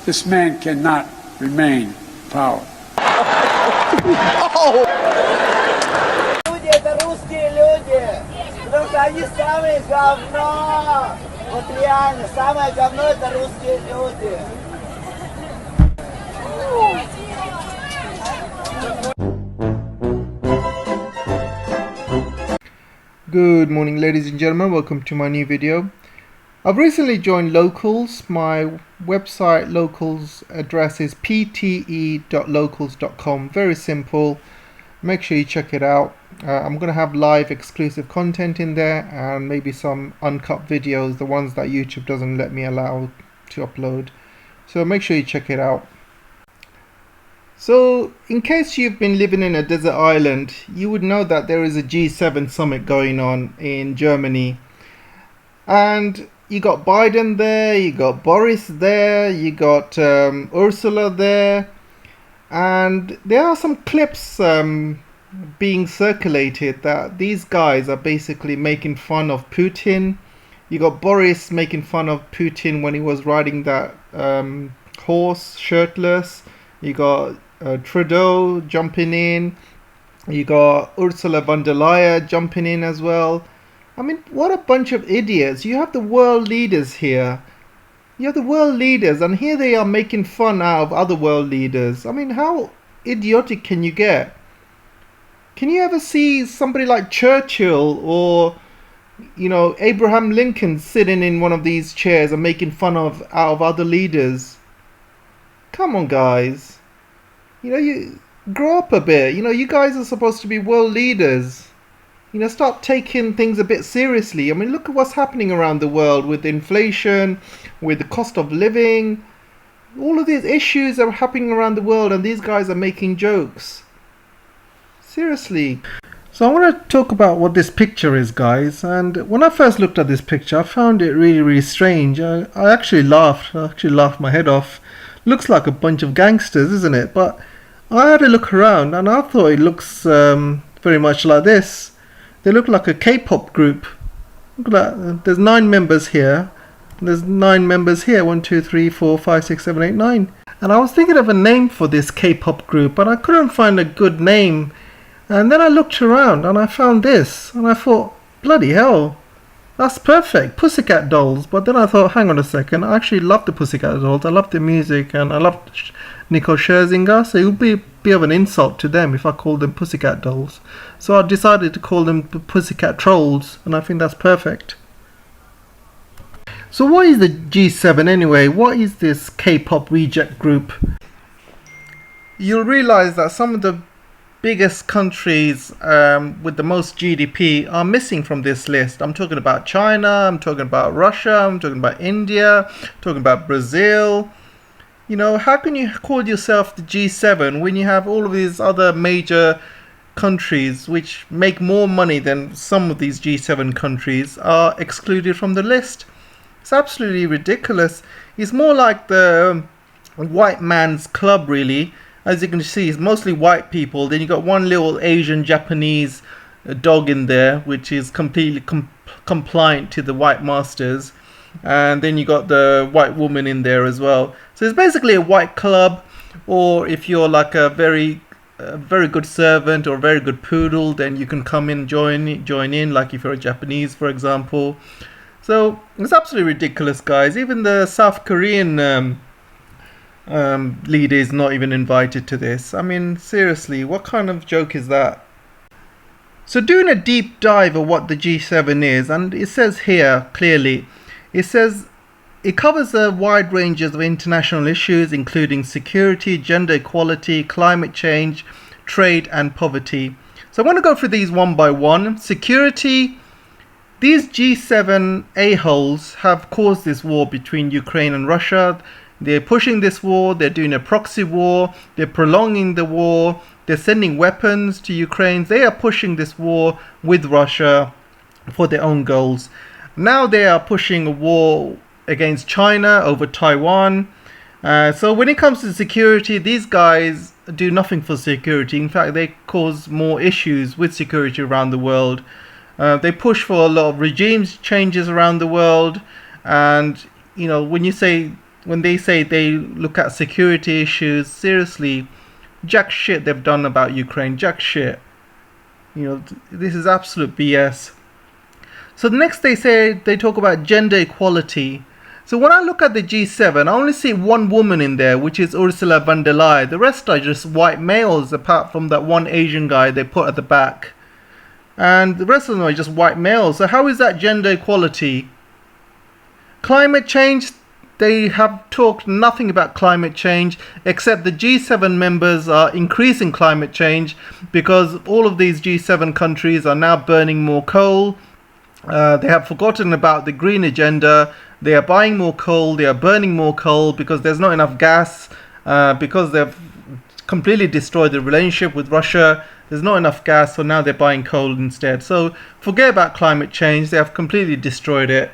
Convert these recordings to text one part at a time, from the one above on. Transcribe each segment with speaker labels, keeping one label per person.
Speaker 1: This man cannot remain in power.
Speaker 2: Люди — это русские люди, потому что они самые говно. Вот реально, самое говно — это русские люди.
Speaker 3: Good morning, ladies and gentlemen, welcome to my new video. I've recently joined Locals. My website Locals address is pte.locals.com. Very simple. Make sure you check it out. I'm going to have live exclusive content in there and maybe some uncut videos, the ones that YouTube doesn't let me allow to upload. So make sure you check it out. So in case you've been living in a desert island, you would know that there is a G7 summit going on in Germany. And you got Biden there, you got Boris there, you got Ursula there, and there are some clips being circulated that these guys are basically making fun of Putin. You got Boris making fun of Putin when he was riding that horse shirtless. You got Trudeau jumping in. You got Ursula von der Leyen jumping in as well. I mean, what a bunch of idiots. You have the world leaders here. You have the world leaders, and here they are making fun out of other world leaders. I mean, how idiotic can you get? Can you ever see somebody like Churchill or, you know, Abraham Lincoln sitting in one of these chairs and making fun of out of other leaders? Come on, guys. You know, you grow up a bit. You know, you guys are supposed to be world leaders. You know, start taking things a bit seriously. I mean, look at what's happening around the world with inflation, with the cost of living. All of these issues are happening around the world and these guys are making jokes. Seriously. So I want to talk about what this picture is, guys. And when I first looked at this picture, I found it really, really strange. I actually laughed. I actually laughed my head off. Looks like a bunch of gangsters, isn't it? But I had a look around and I thought it looks very much like this. They look like a K-pop group. Look at that. There's 9 members here. There's 9 members here. 1, 2, 3, 4, 5, 6, 7, 8, 9. And I was thinking of a name for this K-pop group, but I couldn't find a good name. And then I looked around and I found this. And I thought, bloody hell, that's perfect. Pussycat Dolls. But then I thought, hang on a second. I actually love the Pussycat Dolls. I love the music and I love Nicole Scherzinger. So it would be a bit of an insult to them if I called them Pussycat Dolls. So I decided to call them the Pussycat Trolls. And I think that's perfect. So what is the G7 anyway? What is this K-pop reject group? You'll realize that some of the biggest countries with the most GDP are missing from this list. I'm talking about China, I'm talking about Russia, I'm talking about India, I'm talking about Brazil. You know, how can you call yourself the G7 when you have all of these other major countries which make more money than some of these G7 countries are excluded from the list? It's absolutely ridiculous. It's more like the white man's club, really. As you can see, it's mostly white people. Then you got one little Asian Japanese dog in there, which is completely compliant to the white masters. And then you got the white woman in there as well. So it's basically a white club, or if you're like a very good servant or a very good poodle, then you can come in, join in, like if you're a Japanese, for example. So it's absolutely ridiculous, guys. Even the South Korean leader is not even invited to this. I mean, seriously, what kind of joke is that? So doing a deep dive of what the G7 is, and it says here clearly, it says it covers a wide range of international issues including security, gender equality, climate change, trade and poverty. So I'm going to go through these one by one. Security. These G7 a-holes have caused this war between Ukraine and Russia. They're pushing this war, they're doing a proxy war, they're prolonging the war, they're sending weapons to Ukraine. They are pushing this war with Russia for their own goals. Now they are pushing a war against China over Taiwan. So when it comes to security, these guys do nothing for security. In fact, they cause more issues with security around the world. They push for a lot of regime changes around the world. And, you know, when you say when they say they look at security issues, seriously, jack shit they've done about Ukraine, jack shit. This is absolute BS. So next they talk about gender equality. So when I look at the G7, I only see one woman in there, which is Ursula von der Leyen. The rest are just white males, apart from that one Asian guy they put at the back. And the rest of them are just white males. So how is that gender equality? Climate change, they have talked nothing about climate change, except the G7 members are increasing climate change because all of these G7 countries are now burning more coal. They have forgotten about the green agenda. They are buying more coal, they are burning more coal because there's not enough gas, because they've completely destroyed the relationship with Russia. There's not enough gas, so now they're buying coal instead. So forget about climate change, they have completely destroyed it.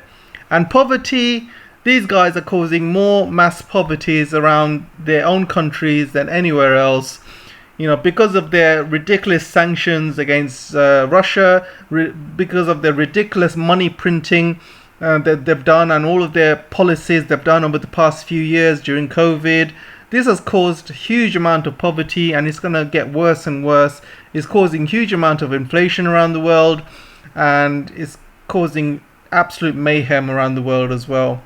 Speaker 3: And poverty, these guys are causing more mass poverties around their own countries than anywhere else. Because of their ridiculous sanctions against Russia, because of their ridiculous money printing that they've done, and all of their policies they've done over the past few years during COVID. This has caused a huge amount of poverty, and it's going to get worse and worse. It's causing huge amount of inflation around the world, and it's causing absolute mayhem around the world as well.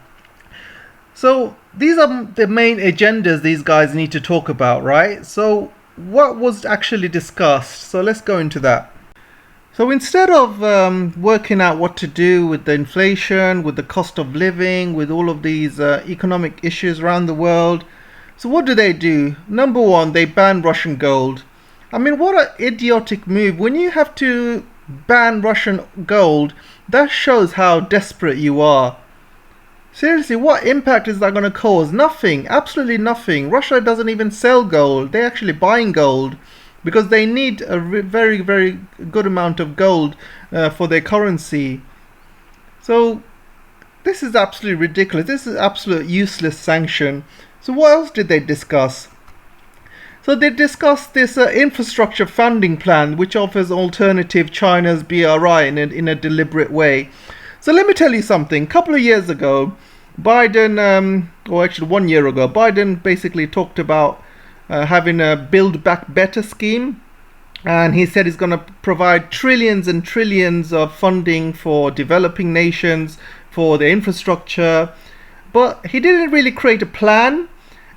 Speaker 3: So these are the main agendas these guys need to talk about, right? So what was actually discussed? So let's go into that. So instead of working out what to do with the inflation, with the cost of living, with all of these economic issues around the world, so what do? Number one, they ban Russian gold. I mean, what an idiotic move. When you have to ban Russian gold, that shows how desperate you are. Seriously, what impact is that going to cause? Nothing, absolutely nothing. Russia doesn't even sell gold. They're actually buying gold because they need a very, very good amount of gold for their currency. So this is absolutely ridiculous. This is absolute useless sanction. So what else did they discuss? So they discussed this infrastructure funding plan, which offers alternative China's BRI in a deliberate way. So let me tell you something. A couple of years ago, Biden, or actually 1 year ago, Biden basically talked about having a Build Back Better scheme. And he said he's going to provide trillions and trillions of funding for developing nations, for their infrastructure. But he didn't really create a plan.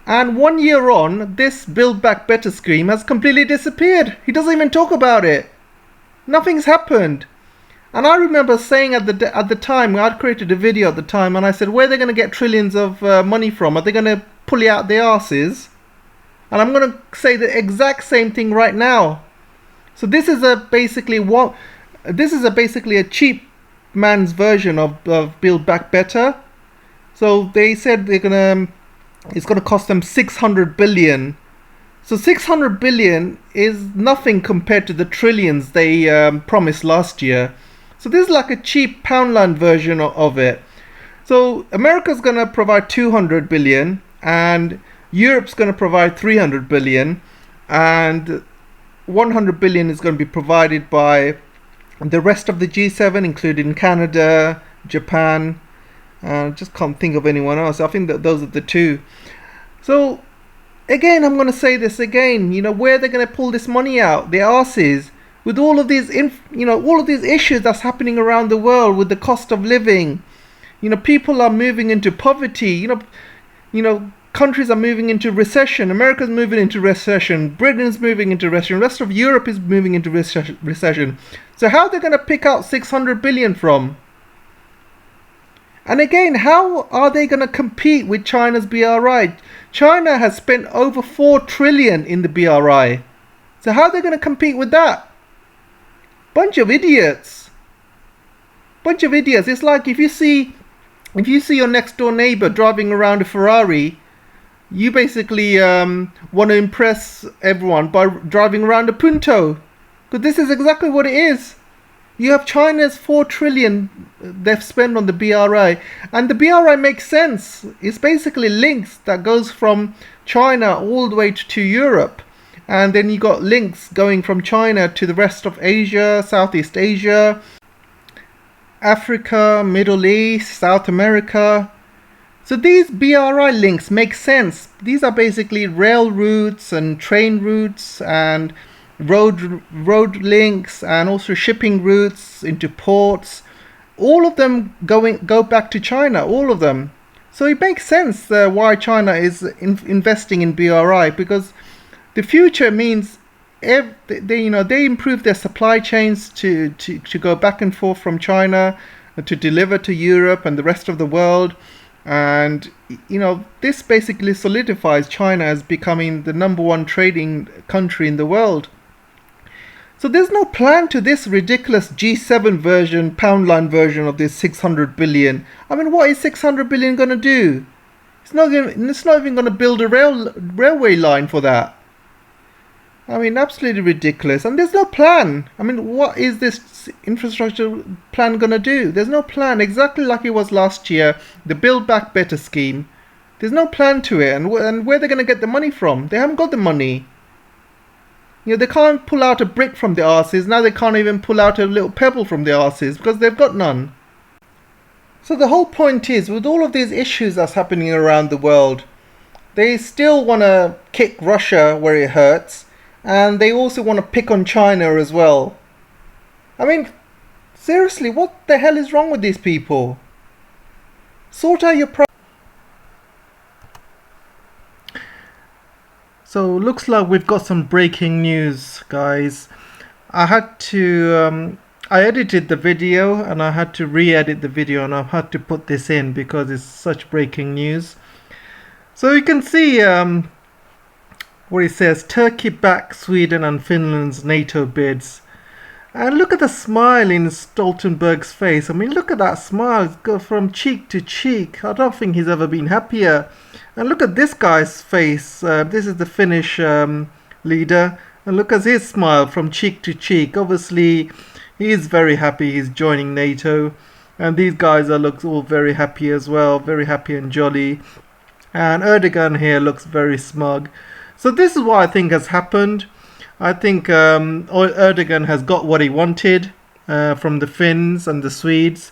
Speaker 3: And 1 year on, this Build Back Better scheme has completely disappeared. He doesn't even talk about it. Nothing's happened. And I remember saying at the time, I'd created a video at the time, and I said, where are they going to get trillions of money from? Are they going to pull it out their asses? And I'm going to say the exact same thing right now. So this is basically a cheap man's version of Build Back Better. So they said it's going to cost them 600 billion. So 600 billion is nothing compared to the trillions they promised last year. So this is like a cheap Poundland version of it. So America's going to provide 200 billion and Europe's going to provide 300 billion, and 100 billion is going to be provided by the rest of the G7, including Canada, Japan. Just can't think of anyone else. I think that those are the two. So again, I'm going to say this again. Where they're going to pull this money out? Their asses. With all of these, all of these issues that's happening around the world with the cost of living, people are moving into poverty. Countries are moving into recession. America's moving into recession. Britain's moving into recession. The rest of Europe is moving into recession. So how are they going to pick out 600 billion from? And again, how are they going to compete with China's BRI? China has spent over 4 trillion in the BRI. So how are they going to compete with that? Bunch of idiots. It's like if you see your next door neighbor driving around a Ferrari, you basically want to impress everyone by driving around a Punto. Because this is exactly what it is. You have China's 4 trillion they've spent on the BRI. And the BRI makes sense. It's basically links that goes from China all the way to Europe. And then you got links going from China to the rest of Asia, Southeast Asia, Africa, Middle East, South America. So these BRI links make sense. These are basically rail routes and train routes and road links and also shipping routes into ports. All of them go back to China, all of them. So it makes sense why China is investing in BRI, because the future means they improve their supply chains to go back and forth from China to deliver to Europe and the rest of the world. And this basically solidifies China as becoming the #1 trading country in the world. So there's no plan to this ridiculous G7 version, poundline version of this 600 billion. I mean, what is 600 billion going to do? It's not even going to build a railway line for that. I mean, absolutely ridiculous. And there's no plan. I mean, what is this infrastructure plan going to do? There's no plan. Exactly like it was last year, the Build Back Better scheme. There's no plan to it. And where they're going to get the money from? They haven't got the money. They can't pull out a brick from the arses. Now they can't even pull out a little pebble from the arses because they've got none. So the whole point is, with all of these issues that's happening around the world, they still want to kick Russia where it hurts. And they also want to pick on China as well. I mean, seriously, what the hell is wrong with these people? Sort out your problems. So looks like we've got some breaking news, guys. I edited the video and I had to re-edit the video, and I've had to put this in because it's such breaking news. So you can see where it says Turkey backs Sweden and Finland's NATO bids. And look at the smile in Stoltenberg's face. I mean, look at that smile. It's go from cheek to cheek. I don't think he's ever been happier. And look at this guy's face. This is the Finnish leader. And look at his smile from cheek to cheek. Obviously, he is very happy he's joining NATO. And these guys look all very happy as well. Very happy and jolly. And Erdogan here looks very smug. So this is what I think has happened. I think Erdogan has got what he wanted from the Finns and the Swedes.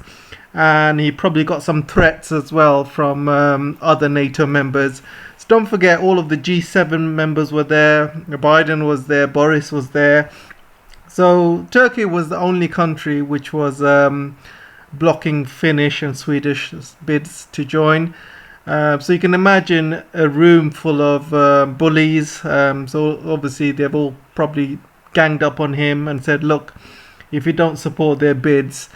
Speaker 3: And he probably got some threats as well from other NATO members. So don't forget, all of the G7 members were there. Biden was there. Boris was there. So Turkey was the only country which was blocking Finnish and Swedish bids to join. So you can imagine a room full of bullies. So obviously they've all probably ganged up on him and said, look, if you don't support their bids,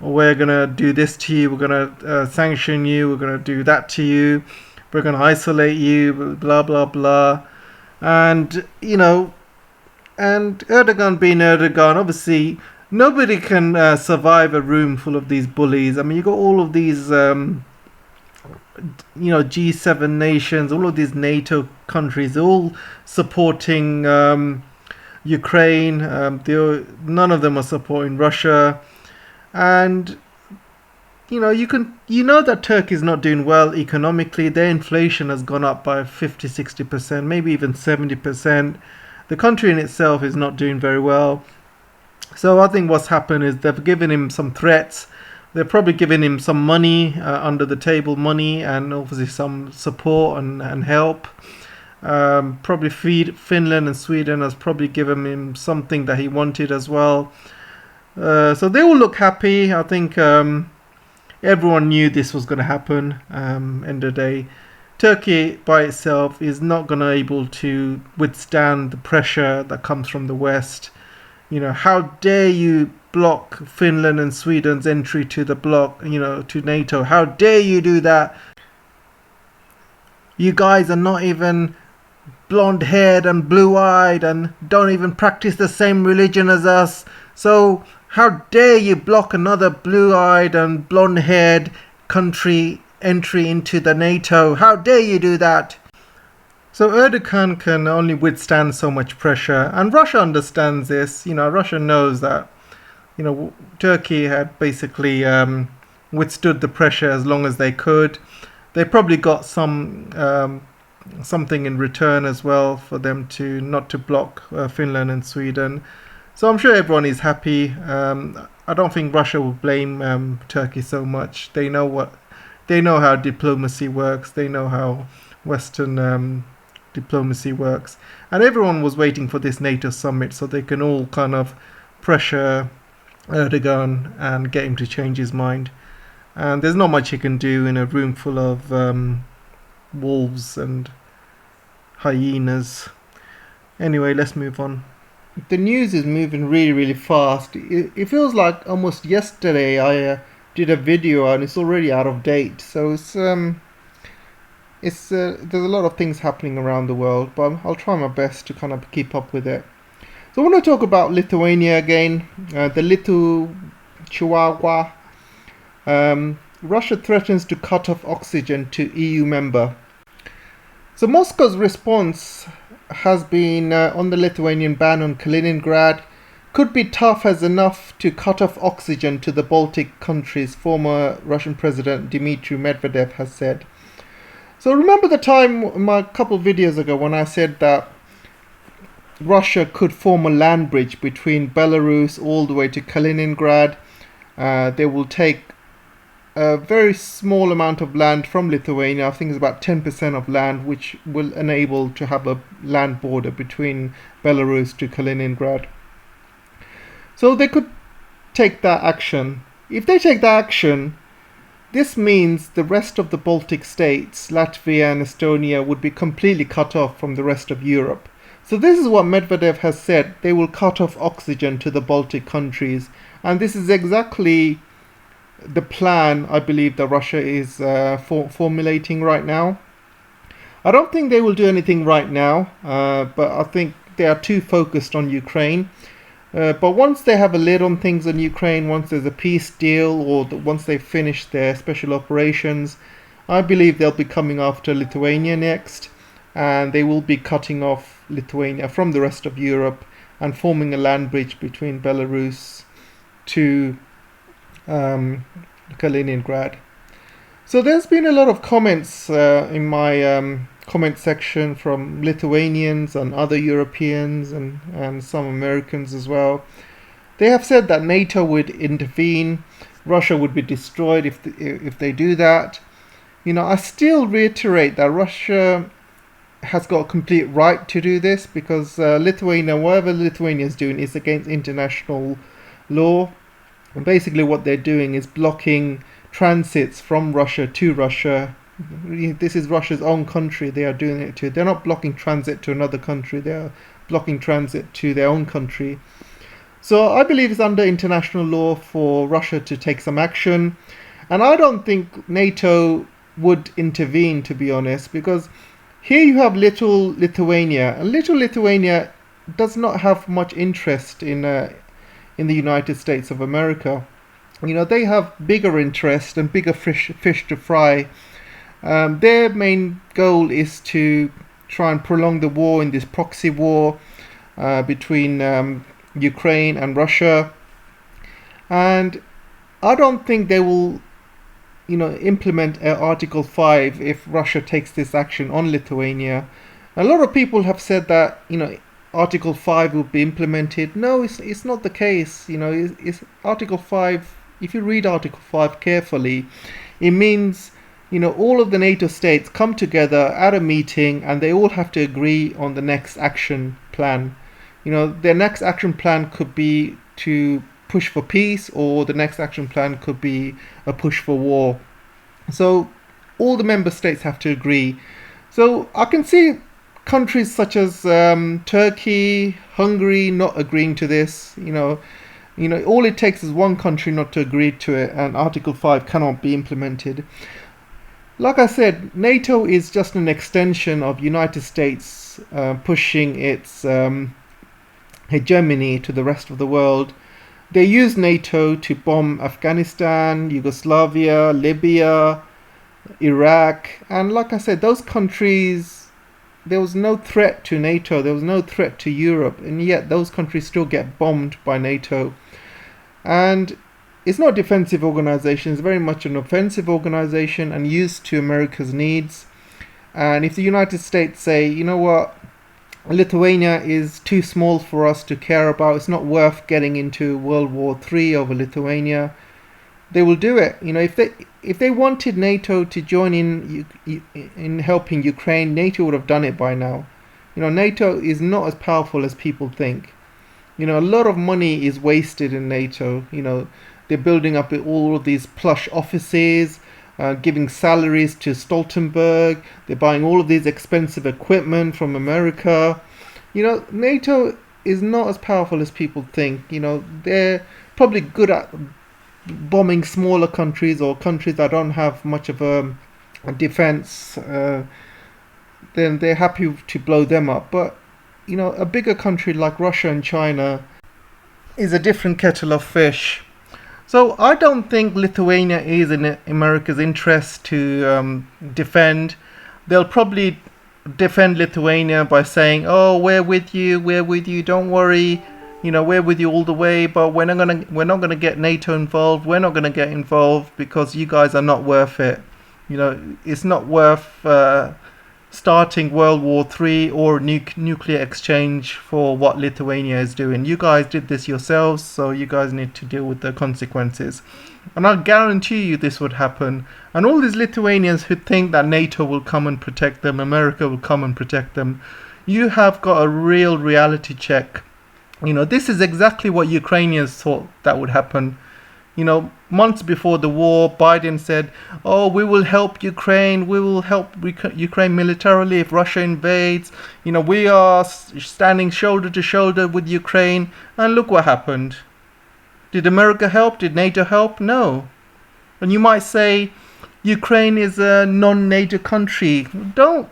Speaker 3: we're going to do this to you. We're going to sanction you. We're going to do that to you. We're going to isolate you, blah, blah, blah. And, and Erdogan being Erdogan, obviously nobody can survive a room full of these bullies. I mean, you got all of these G7 nations, all of these NATO countries, all supporting Ukraine. None of them are supporting Russia, and that Turkey is not doing well economically. Their inflation has gone up by 50-60%, maybe even 70%. The country in itself is not doing very well. So I think what's happened is they've given him some threats. They're probably giving him some money, under the table money, and obviously some support and help. Probably Finland and Sweden has probably given him something that he wanted as well. So they all look happy. I think everyone knew this was going to happen. End of the day, Turkey by itself is not going to be able to withstand the pressure that comes from the West. How dare you block Finland and Sweden's entry to the bloc, to NATO? How dare you do that? You guys are not even blonde-haired and blue-eyed and don't even practice the same religion as us. So how dare you block another blue-eyed and blonde-haired country entry into the NATO? How dare you do that? So Erdogan can only withstand so much pressure, and Russia understands this. Russia knows that Turkey had basically withstood the pressure as long as they could. They probably got something in return as well for them to not to block Finland and Sweden. So I'm sure everyone is happy. I don't think Russia will blame Turkey so much. They know what they know how diplomacy works. They know how Western diplomacy works. And everyone was waiting for this NATO summit so they can all kind of pressure Erdogan and get him to change his mind. And there's not much he can do in a room full of wolves and hyenas. Anyway, let's move on. The news is moving really, really fast. It feels like almost yesterday I did a video and it's already out of date. So there's a lot of things happening around the world, but I'll try my best to kind of keep up with it. So I want to talk about Lithuania again. The Chihuahua. Russia threatens to cut off oxygen to EU member. So Moscow's response has been on the Lithuanian ban on Kaliningrad could be tough as enough to cut off oxygen to the Baltic countries, former Russian President Dmitry Medvedev has said. So remember the time a couple of videos ago when I said that Russia could form a land bridge between Belarus all the way to Kaliningrad. They will take a very small amount of land from Lithuania, I think it's about 10% of land, which will enable to have a land border between Belarus to Kaliningrad. So they could take that action. If they take that action, this means the rest of the Baltic states, Latvia and Estonia, would be completely cut off from the rest of Europe. So this is what Medvedev has said. They will cut off oxygen to the Baltic countries. And this is exactly the plan I believe that Russia is formulating right now. I don't think they will do anything right now, but I think they are too focused on Ukraine. But once they have a lid on things in Ukraine, once there's a peace deal, or once they finish their special operations, I believe they'll be coming after Lithuania next, and they will be cutting off Lithuania from the rest of Europe and forming a land bridge between Belarus to Kaliningrad. So there's been a lot of comments in my comment section from Lithuanians and other Europeans and some Americans as well. They have said that NATO would intervene, Russia would be destroyed if they do that. You know, I still reiterate that Russia has got a complete right to do this because Lithuania, whatever Lithuania is doing, is against international law. And basically what they're doing is blocking transits from Russia to Russia. This is Russia's own country they are doing it to. They're not blocking transit to another country. They're blocking transit to their own country. So I believe it's under international law for Russia to take some action. And I don't think NATO would intervene, to be honest, because here you have little Lithuania. And little Lithuania does not have much interest in the United States of America. You know, they have bigger interest and bigger fish to fry. Their main goal is to try and prolong the war in this proxy war between Ukraine and Russia. And I don't think they will, you know, implement Article 5 if Russia takes this action on Lithuania. A lot of people have said that, you know, Article 5 will be implemented. No, it's not the case. You know, it's Article 5, if you read Article 5 carefully, it means, you know, all of the NATO states come together at a meeting and they all have to agree on the next action plan. You know, their next action plan could be to push for peace, or the next action plan could be a push for war. So all the member states have to agree. So I can see countries such as Turkey, Hungary not agreeing to this. You know, all it takes is one country not to agree to it, and Article 5 cannot be implemented. Like I said, NATO is just an extension of United States pushing its hegemony to the rest of the world. They use NATO to bomb Afghanistan, Yugoslavia, Libya, Iraq, and like I said, those countries, there was no threat to NATO, there was no threat to Europe, and yet those countries still get bombed by NATO. And it's not a defensive organization, it's very much an offensive organization and used to America's needs. And if the United States say, you know what, Lithuania is too small for us to care about, it's not worth getting into World War III over Lithuania, they will do it. You know, if they wanted NATO to join in helping Ukraine, NATO would have done it by now. You know, NATO is not as powerful as people think. You know, a lot of money is wasted in NATO. You know, they're building up all of these plush offices, giving salaries to Stoltenberg. They're buying all of these expensive equipment from America. You know, NATO is not as powerful as people think. You know, they're probably good at bombing smaller countries or countries that don't have much of a defense. Then they're happy to blow them up. But, you know, a bigger country like Russia and China is a different kettle of fish. So I don't think Lithuania is in America's interest to defend. They'll probably defend Lithuania by saying, "Oh, we're with you, don't worry. You know, we're with you all the way, but we're not gonna get NATO involved. We're not gonna get involved because you guys are not worth it. You know, it's not worth starting World War III or nuclear exchange for what Lithuania is doing. You guys did this yourselves, so you guys need to deal with the consequences." And I guarantee you this would happen. And all these Lithuanians who think that NATO will come and protect them, America will come and protect them, you have got a real reality check. You know, this is exactly what Ukrainians thought that would happen. You know, months before the war, Biden said, "Oh, we will help Ukraine. We will help Ukraine militarily if Russia invades. You know, we are standing shoulder to shoulder with Ukraine." And look what happened. Did America help? Did NATO help? No. And you might say, Ukraine is a non-NATO country. Don't,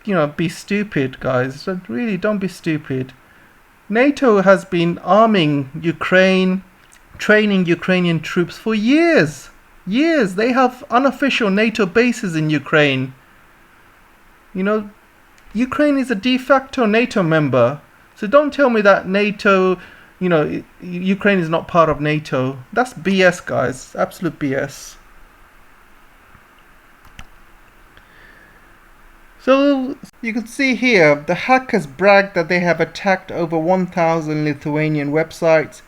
Speaker 3: you know, be stupid, guys. Really, don't be stupid. NATO has been arming Ukraine, training Ukrainian troops for years. Years. They have unofficial NATO bases in Ukraine. You know, Ukraine is a de facto NATO member. So don't tell me that NATO, you know, Ukraine is not part of NATO. That's BS, guys. Absolute BS. So you can see here, the hackers bragged that they have attacked over 1,000 Lithuanian websites.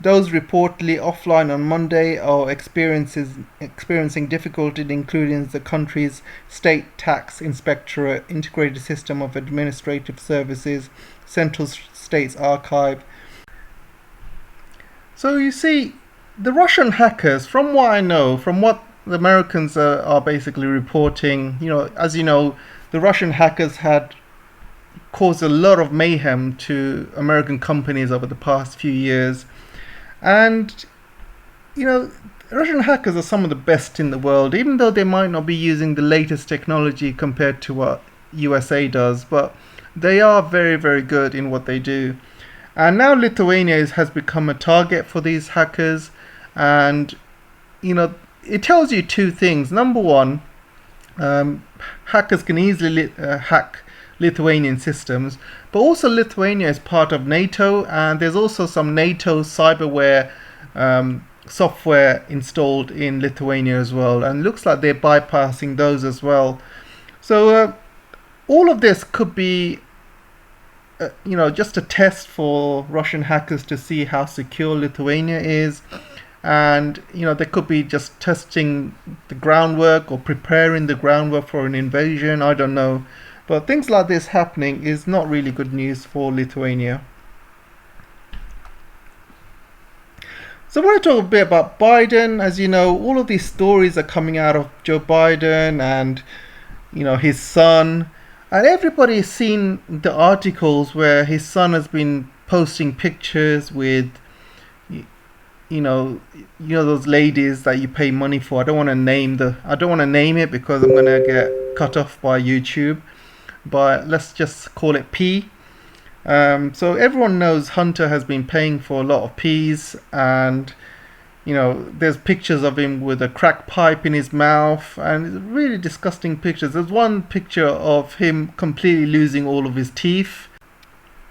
Speaker 3: Those reportedly offline on Monday are experiencing difficulty in including the country's state tax inspectorate, integrated system of administrative services, central states archive. So you see, the Russian hackers, from what I know, from what the Americans are basically reporting, you know, as you know, the Russian hackers had caused a lot of mayhem to American companies over the past few years. And, you know, Russian hackers are some of the best in the world, even though they might not be using the latest technology compared to what USA does, but they are very, very good in what they do. And now Lithuania has become a target for these hackers. And, you know, it tells you two things. Number one, hackers can easily hack Lithuanian systems, but also Lithuania is part of NATO, and there's also some NATO cyberware software installed in Lithuania as well, and looks like they're bypassing those as well. So all of this could be you know, just a test for Russian hackers to see how secure Lithuania is. And, you know, they could be just testing the groundwork or preparing the groundwork for an invasion. I don't know. But things like this happening is not really good news for Lithuania. So I want to talk a bit about Biden. As you know, all of these stories are coming out of Joe Biden and, you know, his son. And everybody's seen the articles where his son has been posting pictures with, you know those ladies that you pay money for. I don't want to name it because I'm going to get cut off by YouTube, but let's just call it P. So everyone knows Hunter has been paying for a lot of Ps, and, you know, there's pictures of him with a crack pipe in his mouth, and it's really disgusting pictures. There's one picture of him completely losing all of his teeth.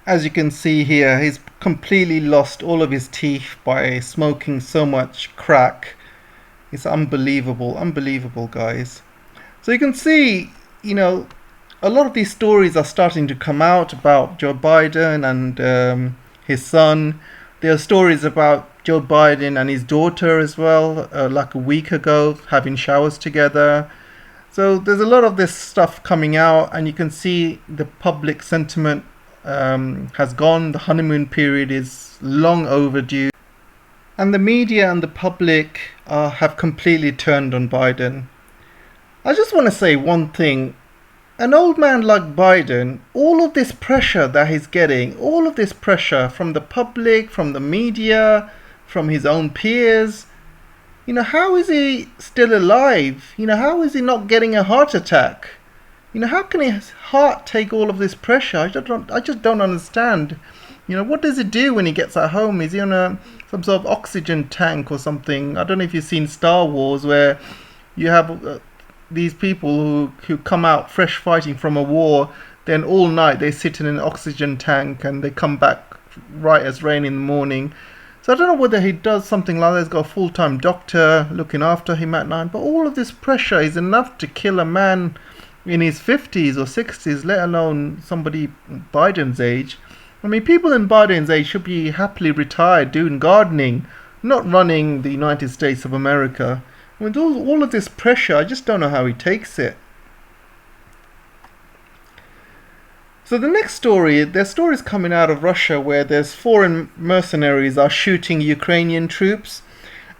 Speaker 3: As you can see here, he's completely lost all of his teeth by smoking so much crack. It's unbelievable, guys. So you can see, you know, a lot of these stories are starting to come out about Joe Biden and his son. There are stories about Joe Biden and his daughter as well, like a week ago, having showers together. So there's a lot of this stuff coming out, and you can see the public sentiment has gone. The honeymoon period is long overdue, and the media and the public have completely turned on Biden. I just want to say one thing. An old man like Biden, all of this pressure that he's getting, all of this pressure from the public, from the media, from his own peers, how is he still alive? How is he not getting a heart attack? How can his heart take all of this pressure? I just don't understand. What does he do when he gets at home? Is he on some sort of oxygen tank or something? I don't know if you've seen Star Wars, where you have these people who come out fresh fighting from a war, then all night they sit in an oxygen tank and they come back right as rain in the morning. So I don't know whether he does something like that. He's got a full-time doctor looking after him at night. But all of this pressure is enough to kill a man in his 50s or 60s, let alone somebody Biden's age. I mean, people in Biden's age should be happily retired doing gardening, not running the United States of America. With all of this pressure, I just don't know how he takes it. So the next story, there's stories coming out of Russia where there's foreign mercenaries are shooting Ukrainian troops.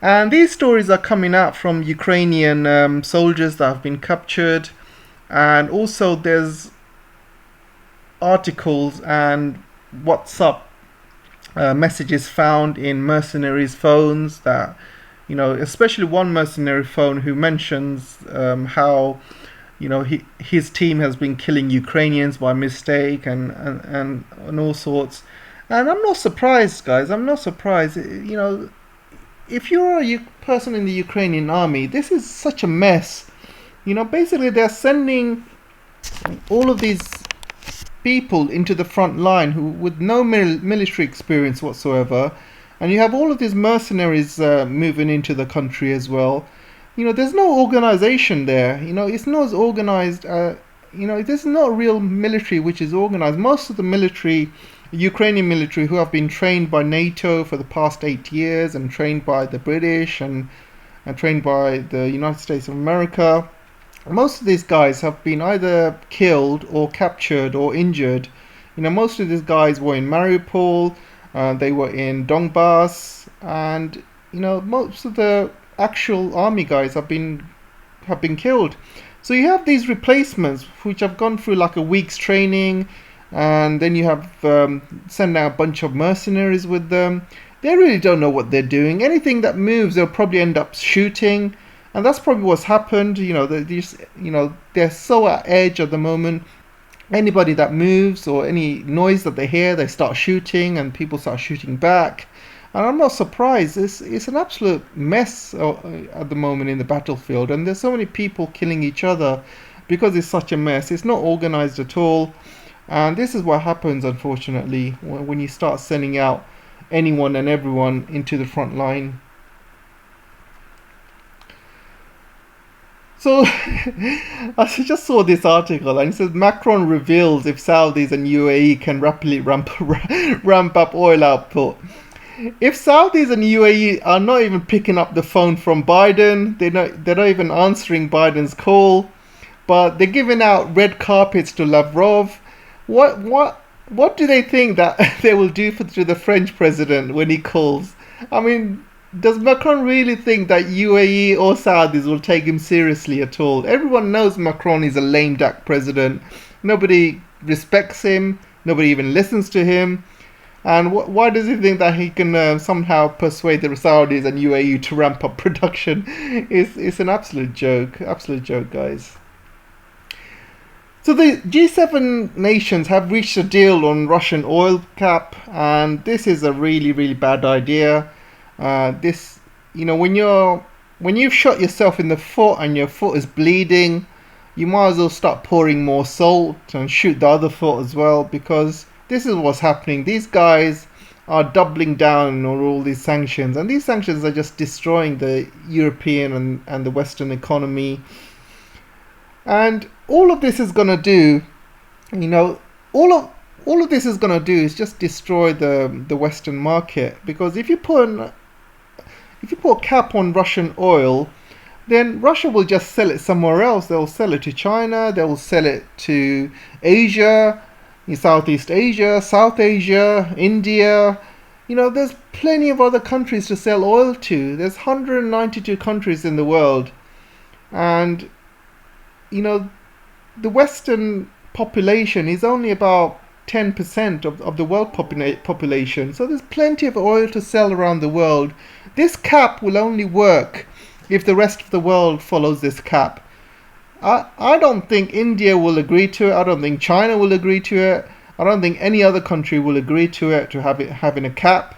Speaker 3: And these stories are coming out from Ukrainian soldiers that have been captured. And also there's articles and WhatsApp messages found in mercenaries' phones that, especially one mercenary phone who mentions how his team has been killing Ukrainians by mistake and all sorts. And I'm not surprised, guys. I'm not surprised. If you're a person in the Ukrainian army, this is such a mess. Basically they're sending all of these people into the front line who with no military experience whatsoever. And you have all of these mercenaries moving into the country as well. There's no organization there. It's not as organized. There's not a real military which is organized. Most of the military, Ukrainian military, who have been trained by NATO for the past 8 years and trained by the British and trained by the United States of America, most of these guys have been either killed or captured or injured. Most of these guys were in Mariupol, they were in Donbass, and most of the actual army guys have been killed. So you have these replacements which have gone through like a week's training, and then you have send out a bunch of mercenaries with them. They really don't know what they're doing. Anything that moves they'll probably end up shooting, and that's probably what's happened. They're so at edge at the moment. Anybody that moves or any noise that they hear, they start shooting, and people start shooting back. And I'm not surprised. It's an absolute mess at the moment in the battlefield, and there's so many people killing each other because it's such a mess. It's not organized at all, and this is what happens, unfortunately, when you start sending out anyone and everyone into the front line. So I just saw this article, and it says Macron reveals if Saudis and UAE can rapidly ramp up oil output. If Saudis and UAE are not even picking up the phone from Biden, they're not even answering Biden's call, but they're giving out red carpets to Lavrov. What do they think that they will do to the French president when he calls? I mean, does Macron really think that UAE or Saudis will take him seriously at all? Everyone knows Macron is a lame duck president. Nobody respects him. Nobody even listens to him. And why does he think that he can somehow persuade the Saudis and UAE to ramp up production? It's an absolute joke, guys. So the G7 nations have reached a deal on Russian oil cap, and this is a really, really bad idea. When you've shot yourself in the foot and your foot is bleeding, you might as well start pouring more salt and shoot the other foot as well, because this is what's happening. These guys are doubling down on all these sanctions, and these sanctions are just destroying the European and the Western economy. And all of this is going to do, all of this is going to do is just destroy the Western market, because if you put if you put a cap on Russian oil, then Russia will just sell it somewhere else. They'll sell it to China, they'll sell it to Asia, Southeast Asia, South Asia, India. There's plenty of other countries to sell oil to. There's 192 countries in the world. And, the Western population is only about 10% of the world population. So there's plenty of oil to sell around the world. This cap will only work if the rest of the world follows this cap. I don't think India will agree to it. I don't think China will agree to it. I don't think any other country will agree to it, to having a cap.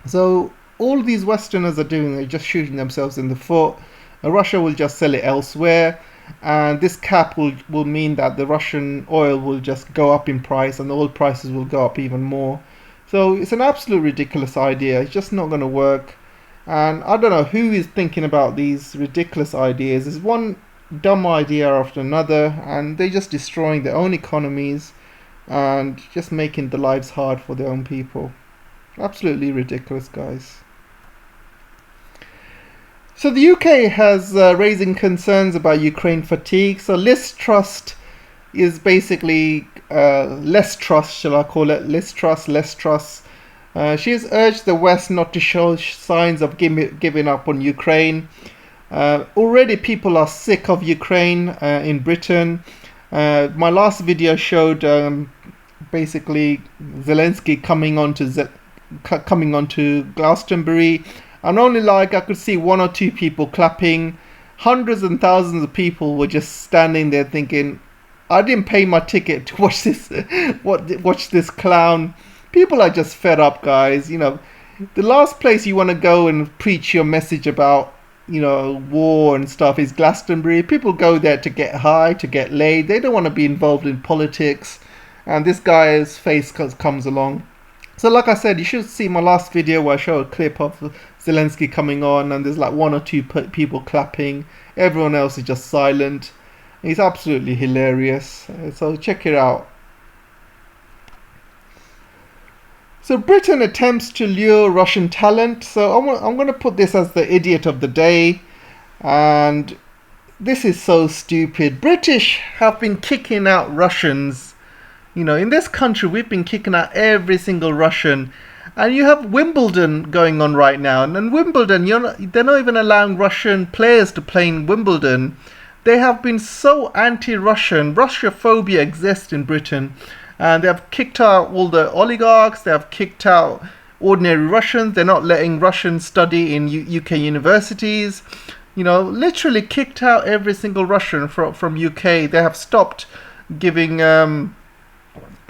Speaker 3: So all these Westerners are doing, they're just shooting themselves in the foot. Russia will just sell it elsewhere. And this cap will mean that the Russian oil will just go up in price, and the oil prices will go up even more. So it's an absolute ridiculous idea. It's just not going to work. And I don't know who is thinking about these ridiculous ideas. There's one dumb idea after another, and they're just destroying their own economies and just making the lives hard for their own people. Absolutely ridiculous, guys. So the UK has raising concerns about Ukraine fatigue. So Liz Truss is basically less trust, shall I call it? Less trust. She has urged the West not to show signs of giving up on Ukraine. Already people are sick of Ukraine in Britain. My last video showed basically Zelensky coming onto Glastonbury. And only I could see one or two people clapping. Hundreds and thousands of people were just standing there thinking, I didn't pay my ticket to watch this watch this clown. People are just fed up, guys. The last place you want to go and preach your message about, war and stuff is Glastonbury. People go there to get high, to get laid. They don't want to be involved in politics. And this guy's face comes along. So like I said, you should see my last video where I show a clip of Zelensky coming on, and there's like one or two people clapping. Everyone else is just silent. It's absolutely hilarious. So check it out. So Britain attempts to lure Russian talent. So I'm going to put this as the idiot of the day. And this is so stupid. British have been kicking out Russians. In this country, we've been kicking out every single Russian. And you have Wimbledon going on right now. And in Wimbledon, they're not even allowing Russian players to play in Wimbledon. They have been so anti-Russian. Russophobia exists in Britain. And they have kicked out all the oligarchs. They have kicked out ordinary Russians. They're not letting Russians study in UK universities. Literally kicked out every single Russian from UK. They have stopped giving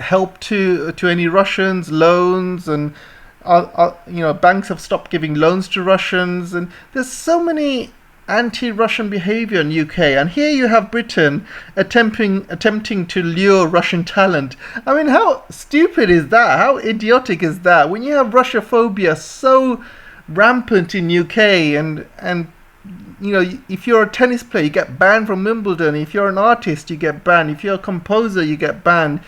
Speaker 3: help to any Russians, loans, and banks have stopped giving loans to Russians, and there's so many anti-Russian behavior in UK. And here you have Britain attempting to lure Russian talent. I mean, how stupid is that? How idiotic is that? When you have Russophobia so rampant in UK, and if you're a tennis player, you get banned from Wimbledon. If you're an artist, you get banned. If you're a composer, you get banned.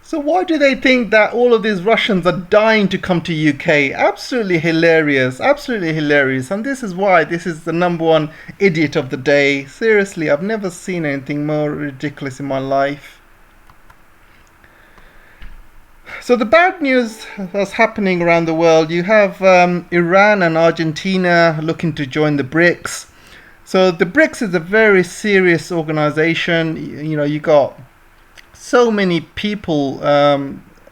Speaker 3: So why do they think that all of these Russians are dying to come to UK? Absolutely hilarious. And this is why this is the number one idiot of the day. Seriously, I've never seen anything more ridiculous in my life. So the bad news that's happening around the world, you have Iran and Argentina looking to join the BRICs. So the BRICs is a very serious organization. You got so many people.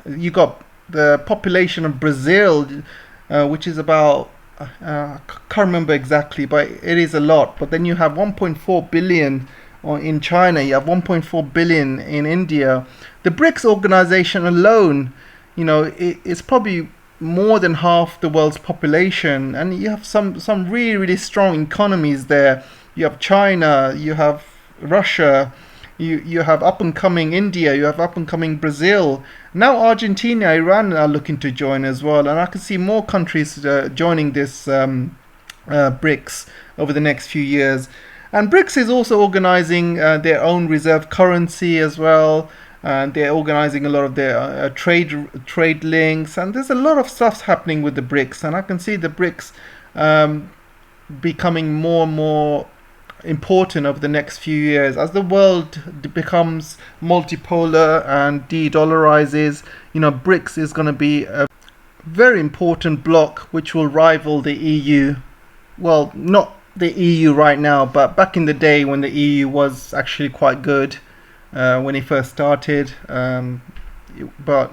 Speaker 3: You got the population of Brazil, which is about, I can't remember exactly, but it is a lot. But then you have 1.4 billion in China, you have 1.4 billion in India. The BRICS organization alone, it's probably more than half the world's population, and you have some really, really strong economies there. You have China, you have Russia, you have up and coming India, you have up and coming Brazil. Now Argentina, Iran are looking to join as well, and I can see more countries joining this BRICS over the next few years. And BRICS is also organizing their own reserve currency as well. And they're organizing a lot of their trade links, and there's a lot of stuff happening with the BRICS. And I can see the BRICS becoming more and more important over the next few years as the world becomes multipolar and de-dollarizes. BRICS is going to be a very important bloc which will rival the EU. Well, not the EU right now, but back in the day when the EU was actually quite good when it first started. But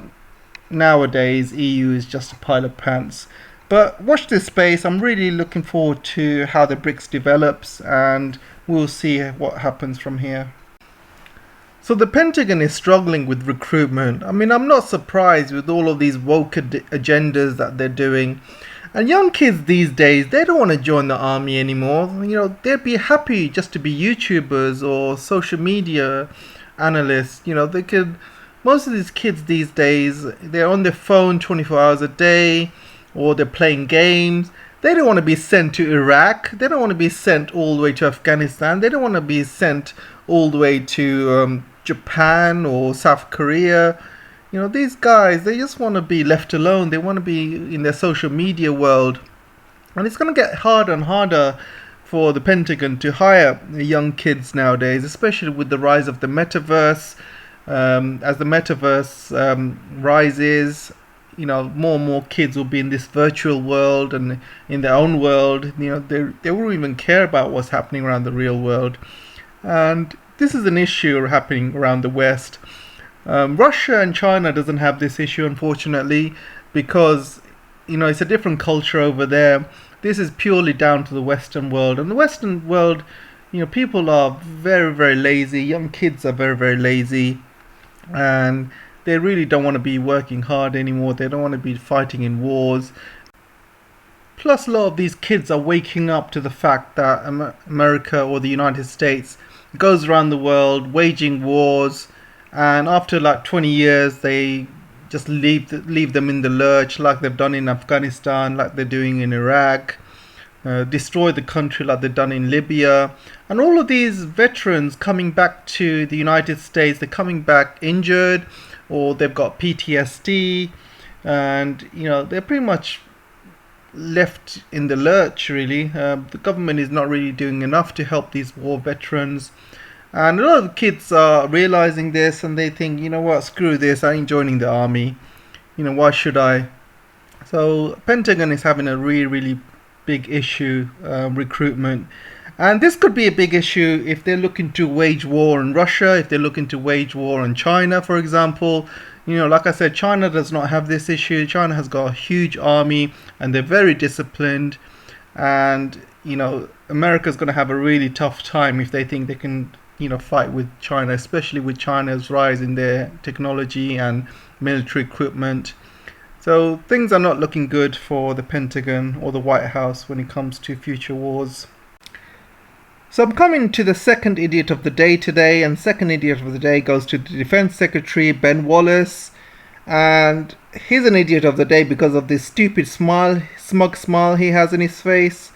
Speaker 3: nowadays EU is just a pile of pants. But watch this space. I'm really looking forward to how the BRICS develops, and we'll see what happens from here. So the Pentagon is struggling with recruitment. I mean, I'm not surprised with all of these woke agendas that they're doing. And young kids these days, they don't want to join the army anymore. They'd be happy just to be YouTubers or social media analysts. They could. Most of these kids these days, they're on their phone 24 hours a day, or they're playing games. They don't want to be sent to Iraq. They don't want to be sent all the way to Afghanistan. They don't want to be sent all the way to Japan or South Korea. These guys, they just want to be left alone. They want to be in their social media world. And it's going to get harder and harder for the Pentagon to hire young kids nowadays, especially with the rise of the metaverse. As the metaverse rises, more and more kids will be in this virtual world and in their own world. They won't even care about what's happening around the real world. And this is an issue happening around the West. Russia and China doesn't have this issue, unfortunately, because it's a different culture over there. This is purely down to the Western world. And the Western world, people are very, very lazy. Young kids are very, very lazy. And they really don't want to be working hard anymore. They don't want to be fighting in wars. Plus, a lot of these kids are waking up to the fact that America or the United States goes around the world waging wars, and after like 20 years they just leave them in the lurch, like they've done in Afghanistan, like they're doing in Iraq, destroy the country like they've done in Libya. And all of these veterans coming back to the United States, they're coming back injured, or they've got PTSD, and they're pretty much left in the lurch, really. The government is not really doing enough to help these war veterans. And a lot of the kids are realizing this, and they think, what, screw this, I ain't joining the army. Why should I? So Pentagon is having a really, really big issue, recruitment. And this could be a big issue if they're looking to wage war on Russia, if they're looking to wage war on China, for example. Like I said, China does not have this issue. China has got a huge army, and they're very disciplined. And, America's going to have a really tough time if they think they can fight with China, especially with China's rise in their technology and military equipment. So things are not looking good for the Pentagon or the White House when it comes to future wars. So I'm coming to the second idiot of the day today, and second idiot of the day goes to the Defense Secretary Ben Wallace. And he's an idiot of the day because of this stupid smug smile he has in his face.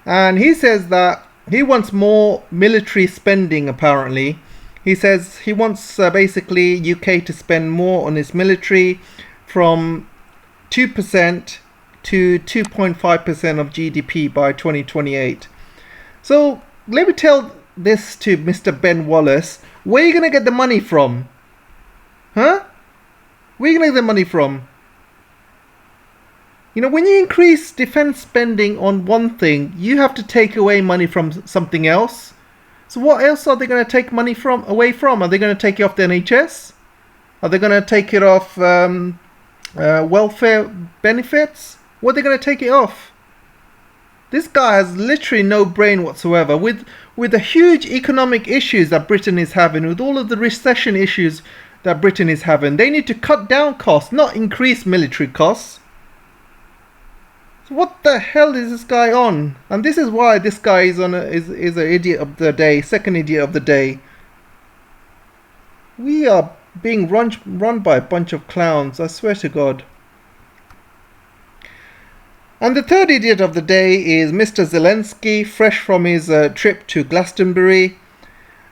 Speaker 3: And he says that he wants more military spending, apparently. He says he wants basically UK to spend more on its military, from 2% to 2.5% of GDP by 2028. So let me tell this to Mr. Ben Wallace. Where are you going to get the money from? Huh? Where are you going to get the money from? When you increase defense spending on one thing, you have to take away money from something else. So what else are they going to take money away from? Are they going to take it off the NHS? Are they going to take it off welfare benefits? What are they going to take it off? This guy has literally no brain whatsoever. With the huge economic issues that Britain is having, with all of the recession issues that Britain is having, they need to cut down costs, not increase military costs. What the hell is this guy on? And this is why this guy is an idiot of the day, second idiot of the day. We are being run by a bunch of clowns, I swear to God. And the third idiot of the day is Mr. Zelensky, fresh from his trip to Glastonbury.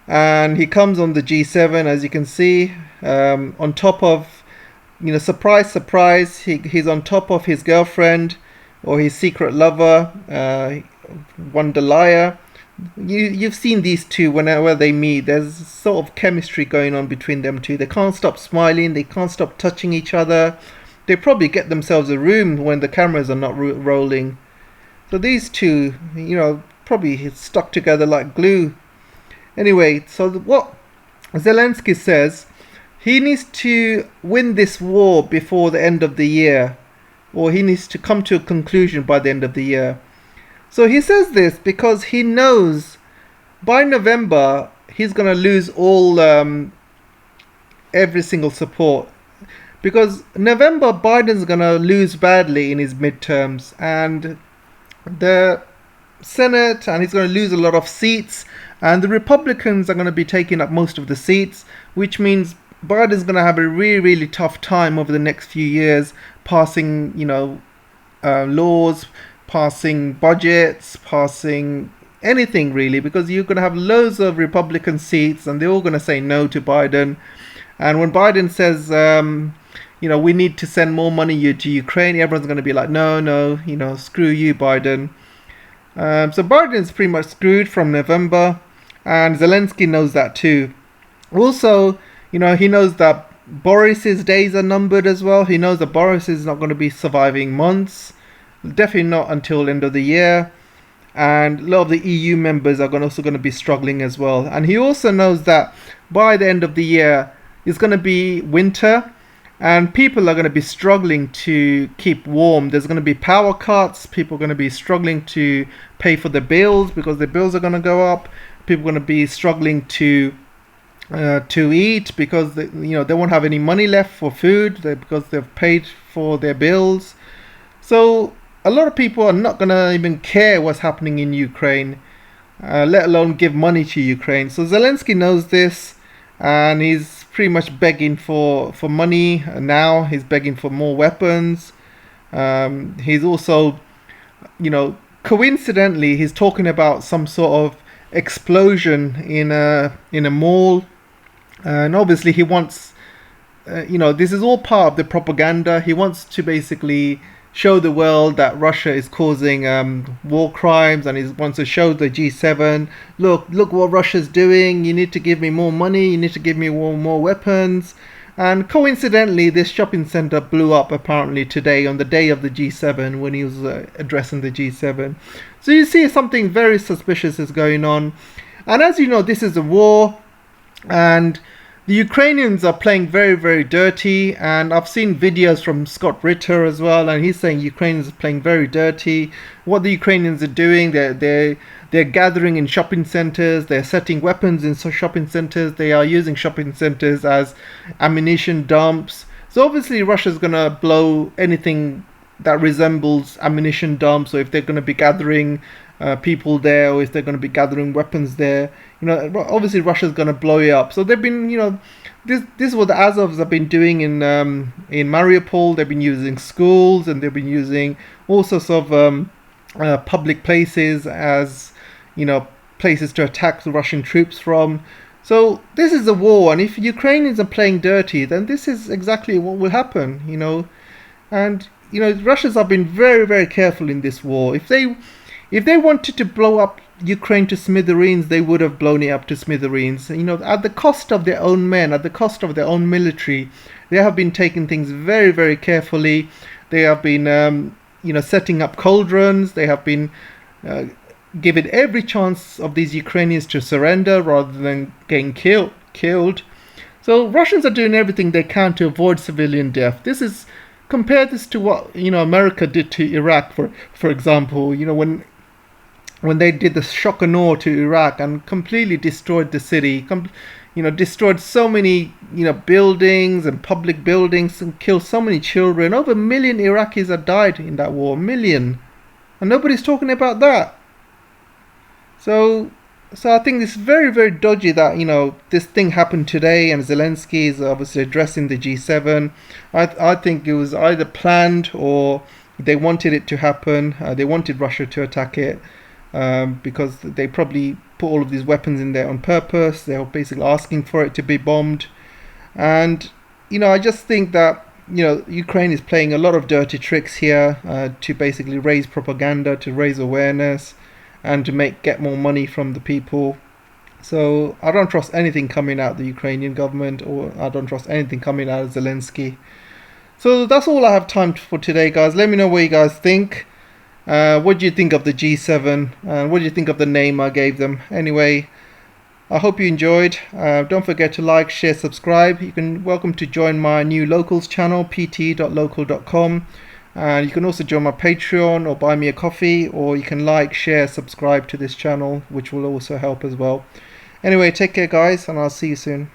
Speaker 3: And he comes on the G7, as you can see, on top of, surprise, surprise, he's on top of his girlfriend, or his secret lover, Wonder Liar. You've seen these two whenever they meet. There's sort of chemistry going on between them two. They can't stop smiling. They can't stop touching each other. They probably get themselves a room when the cameras are not rolling. So these two, probably stuck together like glue. Anyway, so what Zelensky says, he needs to win this war before the end of the year, or he needs to come to a conclusion by the end of the year. So he says this because he knows by November he's going to lose all every single support. Because November, Biden's going to lose badly in his midterms, and the Senate, and he's going to lose a lot of seats, and the Republicans are going to be taking up most of the seats, which means Biden's going to have a really, really tough time over the next few years passing, laws, passing budgets, passing anything really, because you're going to have loads of Republican seats and they're all going to say no to Biden. And when Biden says, we need to send more money to Ukraine, everyone's going to be like, no, screw you, Biden. So Biden's pretty much screwed from November, and Zelensky knows that too. Also, he knows that Boris's days are numbered as well. He knows that Boris is not going to be surviving months. Definitely not until end of the year, and a lot of the EU members are also going to be struggling as well. And he also knows that by the end of the year it's going to be winter, and people are going to be struggling to keep warm. There's going to be power cuts. People are going to be struggling to pay for the bills because the bills are going to go up. People are going to be struggling to eat because they won't have any money left for food because they've paid for their bills. So a lot of people are not going to even care what's happening in Ukraine, let alone give money to Ukraine. So Zelensky knows this, and he's pretty much begging for money now. He's begging for more weapons. He's also, coincidentally, he's talking about some sort of explosion in a mall. And obviously he wants, this is all part of the propaganda. He wants to basically show the world that Russia is causing war crimes, and he wants to show the G7, look what Russia's doing. You need to give me more money. You need to give me more weapons. And coincidentally, this shopping center blew up apparently today on the day of the G7 when he was addressing the G7. So you see something very suspicious is going on. And as you know, this is a war, and the Ukrainians are playing very, very dirty, and I've seen videos from Scott Ritter as well, and he's saying Ukrainians are playing very dirty. What the Ukrainians are doing, they're gathering in shopping centers, they're setting weapons in shopping centers, they are using shopping centers as ammunition dumps. So obviously Russia's going to blow anything that resembles ammunition dumps, or if they're going to be gathering people there, or if they're going to be gathering weapons there, obviously Russia's going to blow it up. So they've been, this is what the Azovs have been doing in Mariupol. They've been using schools, and they've been using all sorts of public places as, places to attack the Russian troops from. So this is a war, and if Ukrainians are playing dirty, then this is exactly what will happen, And Russians have been very, very careful in this war. If they wanted to blow up Ukraine to smithereens, they would have blown it up to smithereens. At the cost of their own men, at the cost of their own military, they have been taking things very, very carefully. They have been, setting up cauldrons. They have been given every chance of these Ukrainians to surrender rather than getting killed. So Russians are doing everything they can to avoid civilian death. Compare this to what America did to Iraq, for example. When they did the shock and awe to Iraq and completely destroyed the city, destroyed so many buildings and public buildings and killed so many children. Over 1 million Iraqis have died in that war, 1 million, and nobody's talking about that. So I think it's very, very dodgy that this thing happened today, and Zelensky is obviously addressing the G7. I think it was either planned or they wanted it to happen. They wanted Russia to attack it because they probably put all of these weapons in there on purpose. They were basically asking for it to be bombed, and I just think that you know, Ukraine is playing a lot of dirty tricks here to basically raise propaganda, to raise awareness, and to get more money from the people. So I don't trust anything coming out of the Ukrainian government, or I don't trust anything coming out of Zelensky. So that's all I have time for today, guys. Let me know what you guys think. What do you think of the G7? And what do you think of the name I gave them? Anyway, I hope you enjoyed. Don't forget to like, share, subscribe. You can welcome to join my new locals channel, pt.local.com. And you can also join my Patreon or buy me a coffee, or you can like, share, subscribe to this channel, which will also help as well. Anyway, take care, guys, and I'll see you soon.